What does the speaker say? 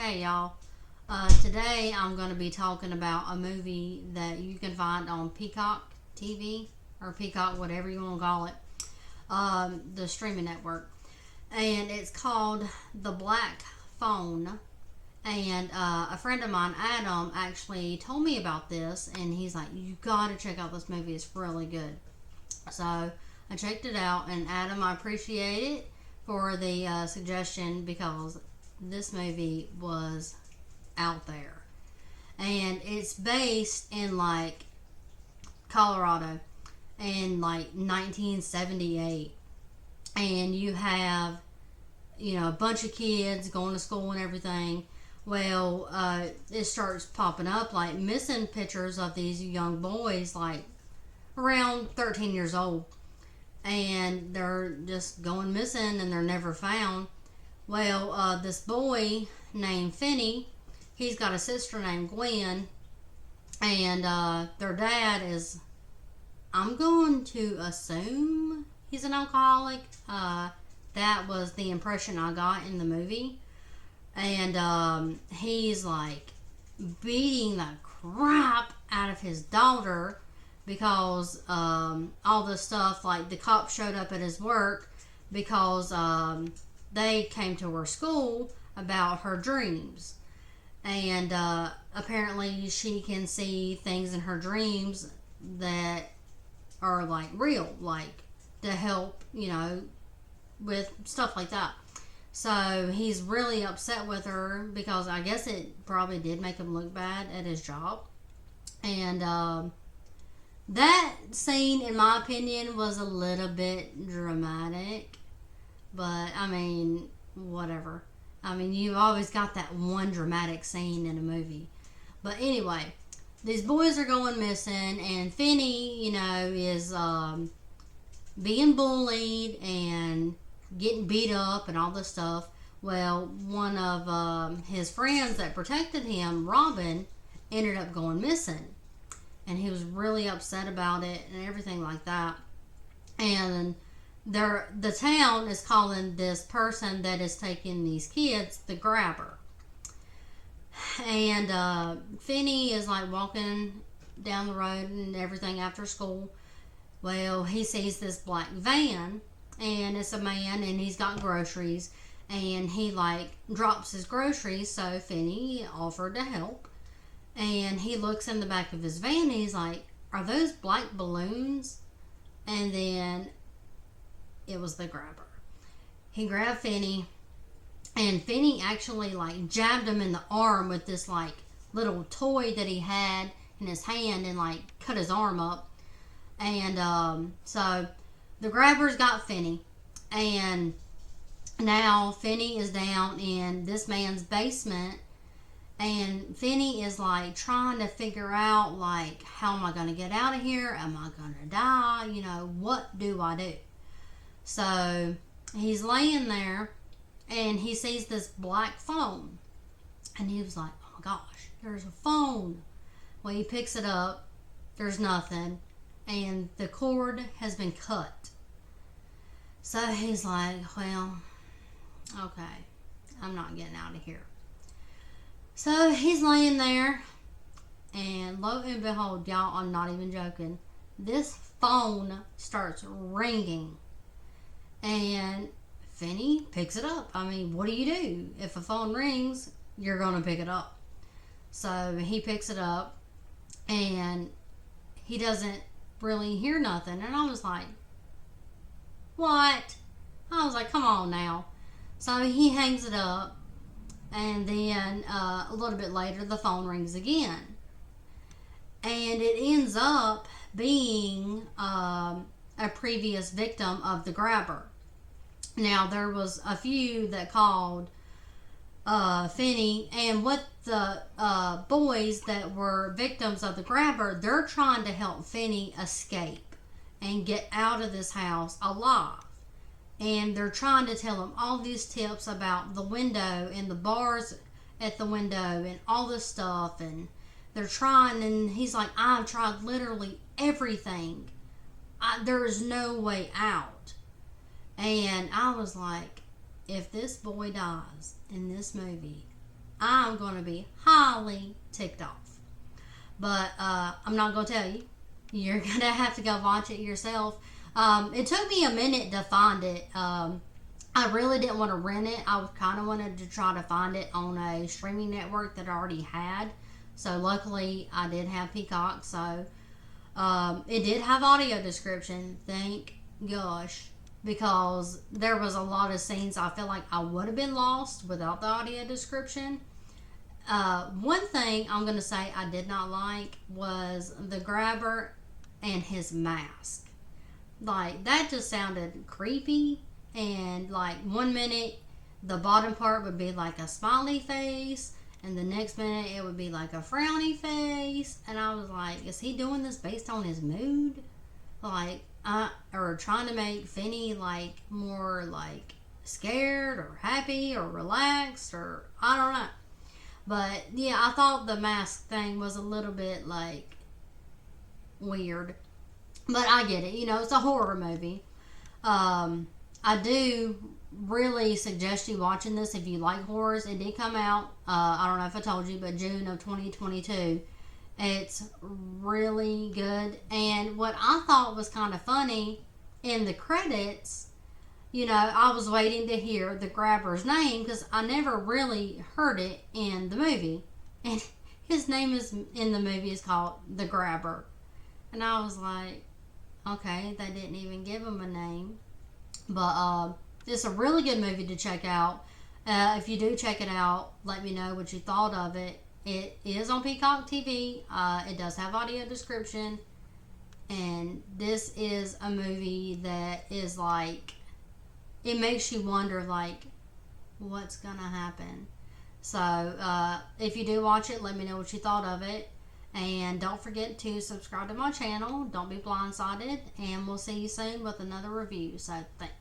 Hey y'all. Today I'm going to be talking about a movie that you can find on Peacock TV or Peacock, whatever you want to call it, the streaming network. And it's called The Black Phone. And a friend of mine, Adam, actually told me about this, and he's like, "You got to check out this movie. It's really good." So I checked it out, and Adam, I appreciate it for the suggestion because this movie was out there. And it's based in like Colorado in like 1978. And you have, a bunch of kids going to school and everything. Well, it starts popping up like missing pictures of these young boys, like around 13 years old. And they're just going missing and they're never found. Well, this boy named Finney, he's got a sister named Gwen, and their dad is, I'm going to assume he's an alcoholic. That was the impression I got in the movie. And he's like beating the crap out of his daughter because all this stuff, like the cops showed up at his work because they came to her school about her dreams. And apparently she can see things in her dreams that are like real, like to help, with stuff like that. So he's really upset with her because I guess it probably did make him look bad at his job. And that scene, in my opinion, was a little bit dramatic. But, I mean, whatever. I mean, you've always got that one dramatic scene in a movie. But anyway, these boys are going missing, and Finney, is being bullied and getting beat up and all this stuff. Well, one of his friends that protected him, Robin, ended up going missing. And he was really upset about it and everything like that. And the town is calling this person that is taking these kids the grabber. And Finney is like walking down the road and everything after school. Well, he sees this black van, and it's a man, and he's got groceries, and he like drops his groceries, so Finney offered to help. And he looks in the back of his van, and he's like, "Are those black balloons?" And then it was the grabber. He grabbed Finney, and Finney actually like jabbed him in the arm with this like little toy that he had in his hand and like cut his arm up. And so the grabbers got Finney, and now Finney is down in this man's basement, and Finney is like trying to figure out like, how am I going to get out of here? Am I going to die? What do I do? So he's laying there, and he sees this black phone, and he was like, "Oh my gosh, there's a phone." Well, he picks it up. There's nothing, and the cord has been cut. So he's like, "Well, okay, I'm not getting out of here." So he's laying there, and lo and behold, y'all, I'm not even joking, this phone starts ringing. And Finney picks it up. I mean, what do you do? If a phone rings, you're going to pick it up. So he picks it up, and he doesn't really hear nothing. And I was like, "What?" I was like, "Come on now." So he hangs it up, and then a little bit later, the phone rings again. And it ends up being a previous victim of the grabber. Now, there was a few that called Finney, and what the boys that were victims of the grabber, they're trying to help Finney escape and get out of this house alive. And they're trying to tell him all these tips about the window and the bars at the window and all this stuff. And they're trying, and he's like, "I've tried literally everything. There is no way out." And I was like, if this boy dies in this movie, I'm going to be highly ticked off. But I'm not going to tell you. You're going to have to go watch it yourself. It took me a minute to find it. I really didn't want to rent it. I kind of wanted to try to find it on a streaming network that I already had. So luckily, I did have Peacock. So it did have audio description. Thank gosh. Because there was a lot of scenes I feel like I would have been lost without the audio description. One thing I'm going to say I did not like was the grabber and his mask. Like, that just sounded creepy. And, like, 1 minute the bottom part would be like a smiley face, and the next minute it would be like a frowny face. And I was like, is he doing this based on his mood? Like, or trying to make Finney, like, more, like, scared or happy or relaxed, or I don't know. But, yeah, I thought the mask thing was a little bit, like, weird. But I get it. You know, it's a horror movie. I do really suggest you watching this if you like horrors. It did come out, I don't know if I told you, but June of 2022. It's really good. And what I thought was kind of funny, in the credits, you know, I was waiting to hear the grabber's name because I never really heard it in the movie. And his name is in the movie is called The Grabber. And I was like, okay, they didn't even give him a name. But it's a really good movie to check out. If you do check it out, let me know what you thought of it. It is on Peacock TV. It does have audio description. And this is a movie that is like, it makes you wonder, like, what's going to happen. So, if you do watch it, let me know what you thought of it. And don't forget to subscribe to my channel. Don't be blindsided. And we'll see you soon with another review. So, thanks.